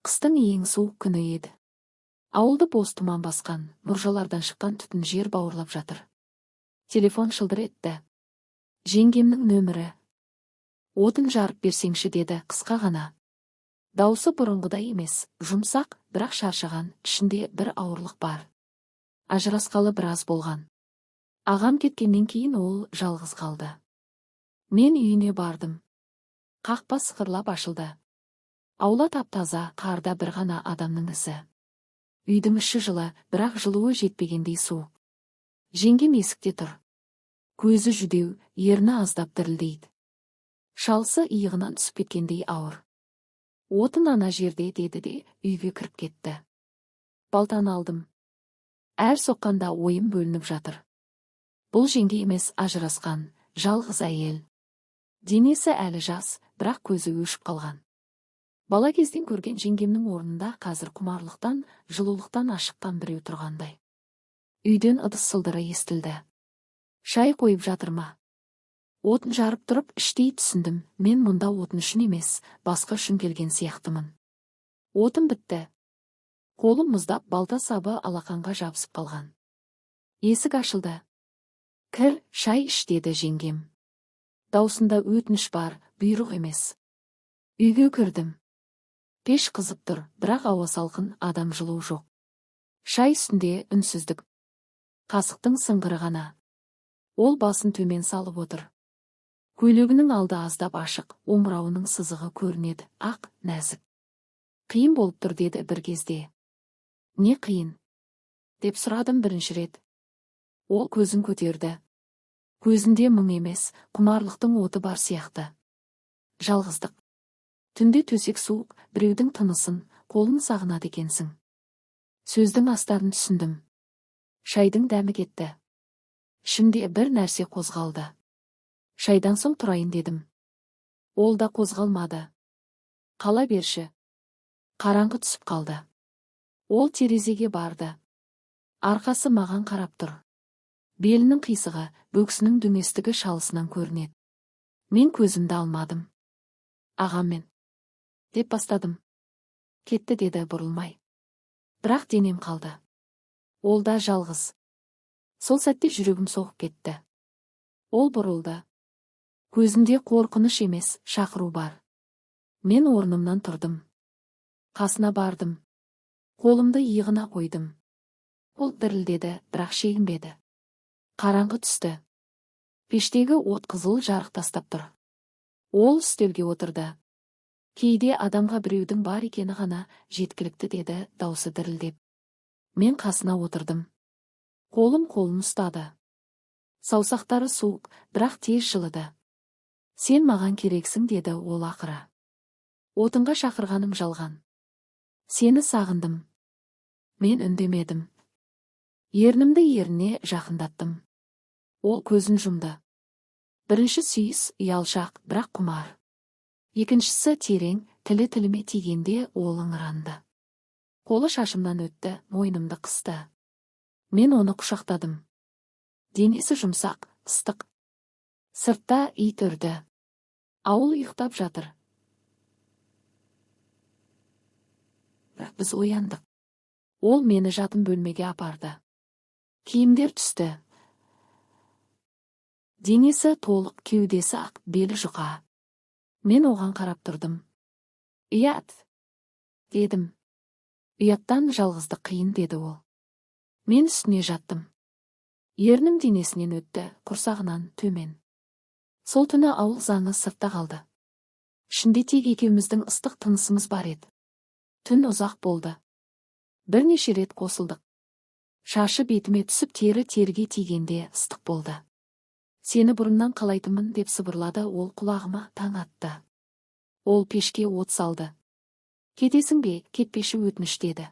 Қыстың ең суық күні еді. Ауылды боз тұман басқан, мұржалардан шыққан түтін жер бауырлап жатыр. Телефон шылдыр етті. Жеңгемнің нөмірі. Отын жарып берсеңші деді қысқа ғана. Даусы бұрынғыдай емес, жұмсақ, бірақ шаршаған, ішінде бір ауырлық бар. Ажырасқалы біраз болған. Ағам кеткеннен кейін ол жалғыз қалды. Мен үйіне бардым. Қақпа сықырлап ашылды. Аула тап-таза, қарда бір ғана адамның ізі. Үйдің іші жылы, бірақ жылуы жетпегендей суық. Жеңгем есікте тұр. Көзі жүдеу, ерні аздап дірілдейді. Шалысы иығынан түсіп кеткендей ауыр. Отын ана жерде деді де үйге кіріп кетті. Балтаны алдым. Әр соққанда ойым бөлініп жатыр. Бұл жеңге емес, ажырасқан, жалғыз әйел. Денесі әлі жас, бірақ көзі өшіп қалған. Бала кезден көрген жеңгемнің орнында қазір құмарлықтан, жылулықтан ашыққан біреу тұрғандай. Үйден ыдыс сылдыры естілді. Шай қойып жатыр ма? Отын жарып тұрып іштей түсіндім, мен мұнда отын үшін емес, басқа үшін келген сияқтымын. Отын бітті. Қолым мұздап, балта сабы алақанға жабысып қалған. Есік ашылды. Кір, шай іш деді жеңгем. Даусында өтініш бар, бұйрық емес. Үйге кірдім. Пеш қызып тұр, бірақ ауа салқын, адам жылу жоқ. Шай үстінде үнсіздік. Қасықтың сыңғыры ғана. Ол басын төмен салып отыр. Көйлегінің алды аздап ашық, омырауының сызығы көрінеді, ақ, нәзік. Қиын болып тұр деді бір кезде. Не қиын? Деп сұрадым бірінші рет. Ол көзін көтерді. Көзінде мұң емес, құмарлықтың оты бар сияқты. Жалғыздық. Түнде төсек суық, біреудің тынысын, қолын сағынады екенсің. Сөздің астарын түсіндім. Шайдың дәмі кетті. Ішімде бір нәрсе қозғалды. Шайдан соң тұрайын дедім. Ол да қозғалмады. Қала берші. Қараңғы түсіп қалды. Ол терезеге барды. Арқасы маған қарап тұр. Белінің қисығы, бөксінің дөңестігі шалысынан көрінеді. Мен көзімді алмадым. Ағаммен. Деп бастадым. Кетті деді бұрылмай. Бірақ денем қалды. Ол да жалғыз. Сол сәтте жүрегім соғып кетті. Ол бұрылды. Көзінде қорқыныш емес, шақыру бар. Мен орнымнан тұрдым. Қасына бардым. Қолымды иығына қойдым. Ол дірілдеді, бірақ шегінбеді. Қараңғы түсті. Пештегі от қызыл жарық тастап тұр. Ол үстелге отырды. Кейде адамға біреудің бар екені ғана жеткілікті деді, даусы дірілдеп. Мен қасына отырдым. Қолын ұстады. Саусақтары суық, бірақ тез жылыды. Сен маған керексің деді ол ақыры. Отынға шақырғаным жалған. Сені сағындым. Мен үндемедім. Ернімді еріне жақындаттым. Ол көзін жұмды. Бірінші сүйіс ұялшақ, бірақ құмар. Екіншісі терең, тілі тіліме тигенде ол ыңыранды. Қолы шашымнан өтті, мойнымды қысты. Мен оны құшақтадым. Денесі жұмсақ, ыстық. Сыртта ит үрді. Ауыл ұйықтап жатыр. Бірақ біз ояндық. Ол мені жатын бөлмеге апарды. Киімдер түсті. Денесі толық, кеудесі ақ, белі жұқа. Мен оған қарап тұрдым. Ұят, дедім. Ұяттан жалғыздық қиын деді ол. Мен үстіне жаттым. Ернім денесінен өтті, құрсағынан төмен. Сол түні ауыл заңы сыртта қалды. Ішінде тек екеуміздің ыстық тынысымыз бар еді. Түн ұзақ болды. Бірнеше рет қосылдық. Шашы бетіме түсіп теріге тигенде ыстық болды. Сені бұрыннан қалайтынмын деп сыбырлады, ол құлағыма таң атты. Ол пешке от салды. Кетесің бе, кетпеші өтініш деді.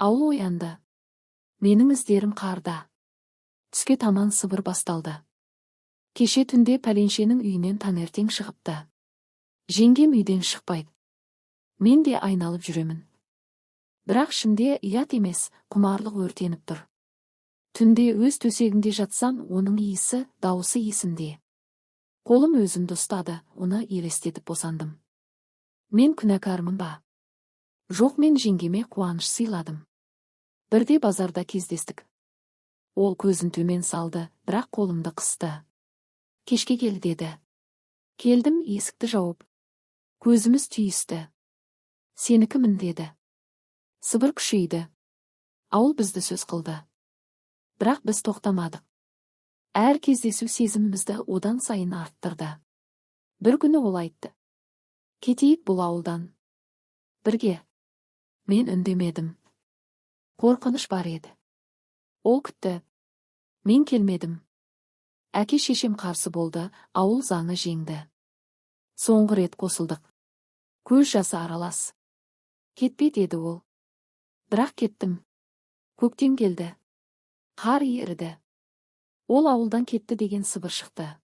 Ауыл оянды. Менің іздерім қарда. Түске таман сыбыр басталды. Кеше түнде пәленшенің үйінен таңертең шығыпты. Жеңгем үйден шықпайды. Мен де айналып жүремін. Бірақ ішімде ұят емес, құмарлық өртеніп тұр. Түнде өз төсегінде жатсам, оның иісі, дауысы есімде. Қолым өзімді ұстады, оны елестетіп босандым. Мен күнәкармын ба? Жоқ, мен жеңгеме қуаныш сыйладым. Бірде базарда кездестік. Ол көзін төмен салды, бірақ қолымды қысты. Кешке кел деді. Келдім, есікті жауып. Көзіміз түйісті. Сенікімін деді. Сыбыр күшейді. Ауыл бізді сөз қылды. Бірақ біз тоқтамадық. Әр кездесу сезімімізді одан сайын арттырды. Бір күні ол айтты. Кетейік бұл ауылдан. Бірге. Мен үндемедім. Қорқыныш бар еді. Ол күтті. Мен келмедім. Әке шешем қарсы болды, ауыл заңы жеңді. Соңғы рет қосылдық. Көз жасы аралас. Кетпе деді ол. Бірақ кеттім. Көктем келді. Қар еріді. Ол ауылдан кетті деген сыбыр шықты.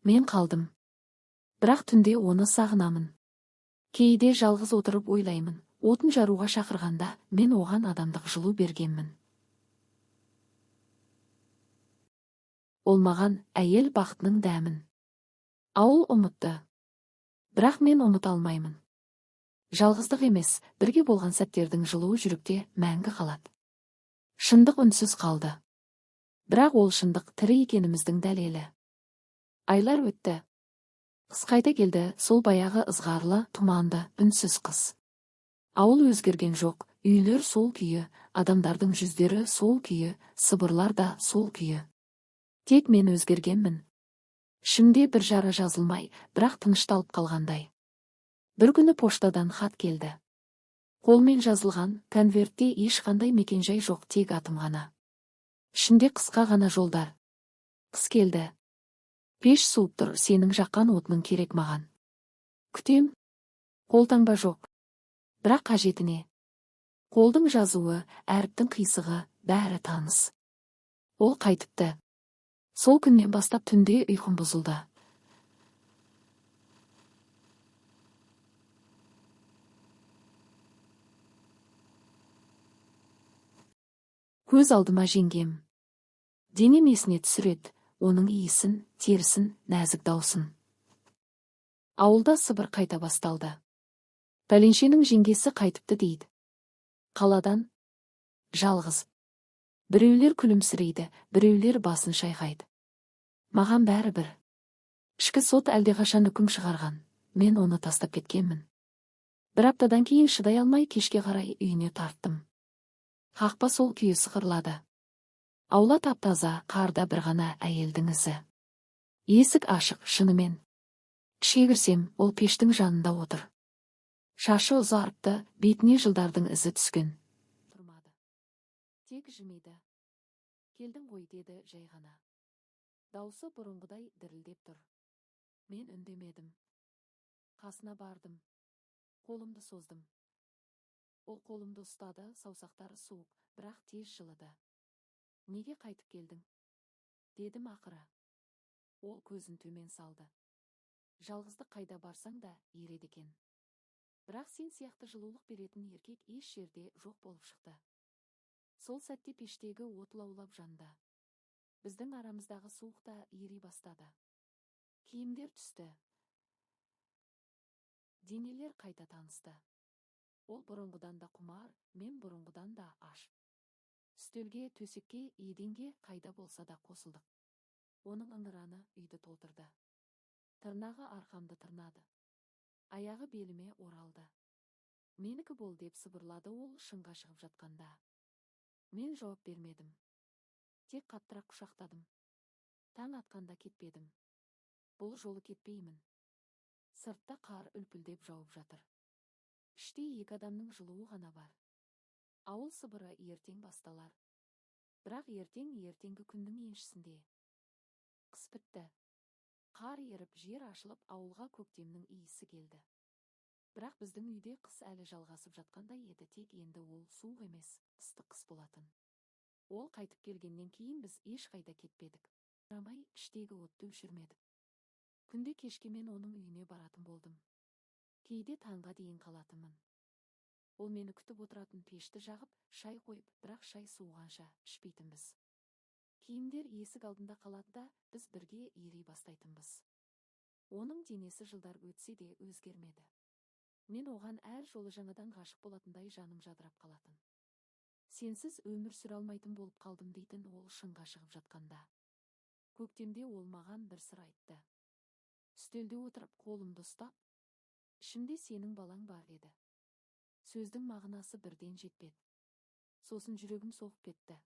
Мен қалдым. Бірақ түнде оны сағынамын. Кейде жалғыз отырып ойлаймын. Отын жаруға шақырғанда мен оған адамдық жылу бергенмін. Ол маған әйел бақытының дәмін. Ауыл ұмытты. Бірақ мен ұмыта алмаймын. Жалғыздық емес, бірге болған сәттердің жылуы жүректе мәңгі қалады. Шындық үнсіз қалды. Бірақ ол шындық тірі екеніміздің дәлелі. Айлар өтті. Қыс қайта келді, сол баяғы ызғарлы, тұманды, үнсіз қыс. Ауыл өзгерген жоқ, үйлер сол күйі, адамдардың жүздері сол күйі, сыбырлар да сол күйі. Тек мен өзгергенмін. Ішімде бір жара жазылмай, бірақ тынышталып қалғандай. Бір күні поштадан хат келді. Қолмен жазылған, конвертте ешқандай мекенжай жоқ, тек атым ғана. Ішінде қысқа ғана жолдар. Қыс келді. Пеш суып тұр, сенің жаққан отының керек маған. Күтем. Қолтаңба жоқ. Бірақ қажетіне. Қолдың жазуы, әріптің қисығы, бәрі таныс. Ол қайтыпты. Сол күннен бастап түнде ұйқым бұзылды. Көз алдыма жеңгем. Денем есіне түсіреді, оның иісін, терісін, нәзік даусын. Ауылда сыбыр қайта басталды. Пәленшенің жеңгесі қайтыпты дейді. Қаладан. Жалғыз. Біреулер күлімсірейді, біреулер басын шайқайды. Маған бәрі бір. Ішкі сот әлдеқашан үкім шығарған. Мен оны тастап кеткенмін. Бір аптадан кейін шыдай алмай кешке қарай үйіне тарттым. Қақпа сол күйі сықырлады. Аула тап-таза, қарда бір ғана әйелдің ізі. Есік ашық, шынымен. Ішке кірсем, ол пештің жанында отыр. Шашы ұзарыпты, бетіне жылдардың ізі түскен. Тұрмады. Тек жымиды. Келдің ғой деді жай ғана. Даусы бұрынғыдай дірілдеп тұр. Мен үндемедім. Қасына бардым. Қолымды создым. Ол қолымды ұстады, саусақтары суық, бірақ тез жылыды. Неге қайтып келдің? Дедім ақыры. Ол көзін төмен салды. Жалғыздық қайда барсаң да ереді екен. Бірақ сен сияқты жылулық беретін еркек еш жерде жоқ болып шықты. Сол сәтте пештегі от лаулап жанды. Біздің арамыздағы суық та ери бастады. Киімдер түсті. Денелер қайта танысты. Ол бұрынғыдан да құмар, мен бұрынғыдан да аш. Үстелге, төсекке, еденге қайда болса да қосылдық. Оның ыңыраны үйді толтырды. Тырнағы арқамды тырнады. Аяғы беліме оралды. Менікі бол деп сыбырлады ол шыңға шығып жатқанда. Мен жауап бермедім. Тек қаттырақ құшақтадым. Таң атқанда кетпедім. Бұл жолы кетпеймін. Сыртта қар үлпілдеп жауып жатыр. Іште екі адамның жылуы ғана бар. Ауыл сыбыры ертең басталар. Бірақ ертеңгі күннің еншісінде. Қыс бітті. Қар еріп, жер ашылып, ауылға көктемнің иісі келді. Бірақ біздің үйде қыс әлі жалғасып жатқандай еді, тек енді ол суық емес, ыстық қыс болатын. Ол қайтып келгеннен кейін біз ешқайда кетпедік. Рамай іштегі отты өшірмедік. Күнде кешке мен оның үйіне баратын болдым. Кейде таңға дейін қалатынмын. Ол мені күтіп отыратын пешті жағып, шай қойып, бірақ шай суығанша ішпейтінбіз. Киімдер есік алдында қалады да, біз бірге ери бастайтынбыз. Оның денесі жылдар өтсе де өзгермеді. Мен оған әр жолы жаңадан ғашық болатындай жаным жадырап қалатын. Сенсіз өмір сүре алмайтын болып қалдым дейтін ол шыңға шығып жатқанда. Көктемде ол маған бір сыр айтты. Үстелде отырып қолымды ұстап, ішімде сенің балаң бар деді. Сөздің мағынасы бірден жетпеді. Сосын жүрегім соғып кетті.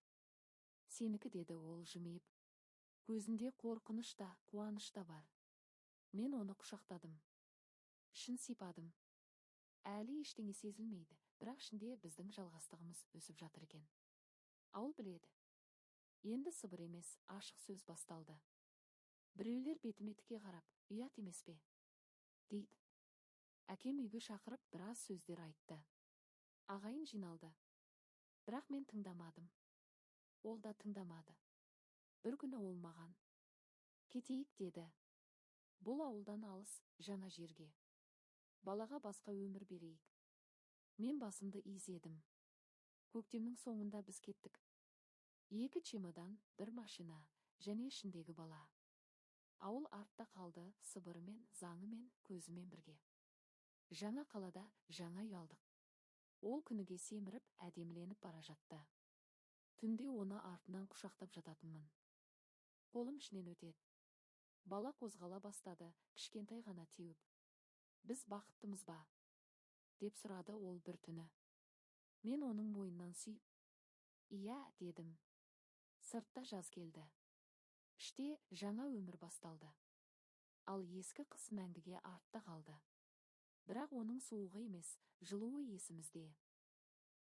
Сенікі деді ол жымиып. Көзінде қорқыныш та, қуаныш та бар. Мен оны құшақтадым. Ішін сипадым. Әлі ештеңе сезілмейді, бірақ ішінде біздің жалғастығымыз өсіп жатыр екен. Ауыл біледі. Енді сыбыр емес, ашық сөз басталды. Біреулер бетіме тіке қарап, ұят емес пе? Дейді. Әкем үйге шақырып біраз сөздер айтты. Ағайын жиналды. Бірақ мен тыңдамадым. Ол да тыңдамады. Бір күні ол маған. Кетейік деді. Бұл ауылдан алыс, жаңа жерге. Балаға басқа өмір берейік. Мен басымды изедім. Көктемнің соңында біз кеттік. 2 чемодан, 1 машина, және ішіндегі бала. Ауыл артта қалды, сыбырымен, заңымен, көзімен бірге. Жаңа қалада, жаңа ұялдық. Ол күніге семіріп, әдеміленіп бара жатты. Түнде оны артынан құшақтап жататынмын. Қолым ішінен өтеді. Бала қозғала бастады, кішкентай ғана теуіп. Біз бақыттымыз ба? Деп сұрады ол бір түні. Мен оның мойнынан сүйіп. Иә, дедім. Сыртта жаз келді. Іште жаңа өмір басталды. Ал ескі қыс мәңгіге артта қалды. Бірақ оның суығы емес, жылуы есімізде.